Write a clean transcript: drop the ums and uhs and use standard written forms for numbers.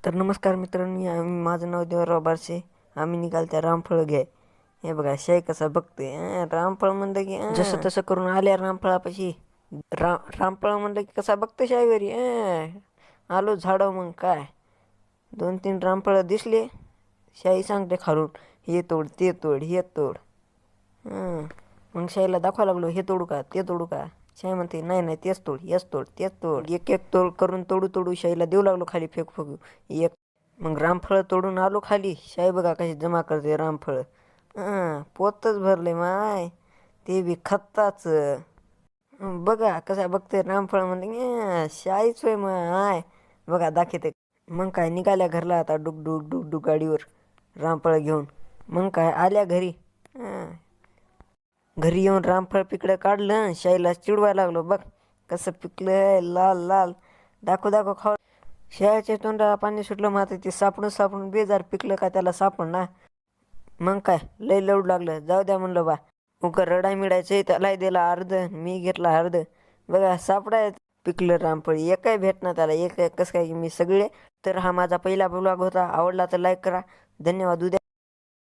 तर नमस्कार मित्रांनो, माझं नाव देवराव बारसे. आम्ही निघालत्या रामफळ घ्याय. हे बघा शाई कसा बघते. रामफळ म्हणलं की जसं तसं करून आल्या रामफळापाशी. रामफळ म्हणलं की कसा बघतं शाईवरी. आलो झाडं मग काय. 2-3 रामफळं दिसले. शाई सांगते खालून, हे तोड ते तोड हे तोड. मग शाईला दाखवायला लागलो, हे तोडू का ते तोडू का. शाई म्हणते नाही नाही तेच तोड हेच तोड तेच तोड. एक एक तोड करून तोडू शाईला देऊ लागलो खाली फेकू एक. मग रामफळ तोडून आलो खाली. शाई बघा कशी जमा करते रामफळ. पोतच भरले माय, ते बी खत्ताच. बघा कसा बघते रामफळ म्हणते शाईच होय माय. बघा दाखवते. मग काय निघाल्या घरला आता डुक गाडीवर रामफळ घेऊन. मग काय आल्या घरी. घरी येऊन रामफळ पिकलं काढलं. शाईला चिडवायला लागलो, बघ कसं पिकलं लाल लाल. दाखव खाऊ. शाळेच्या तोंडाला पाणी सुटलं. मग आता ते सापडून बेजार पिकलं का त्याला सापडना. मग काय लय लढू लागलं. जाऊ द्या म्हणलं बा, उकर रडाय मिळायचं. त्याला दिला अर्ध, मी घेतला अर्ध. बघा सापडाय पिकलं रामफळ एक काय भेटणार त्याला. एक कसं काय मी सगळे. तर हा माझा पहिला ब्लॉग होता. आवडला तर लाईक करा. धन्यवाद. उद्या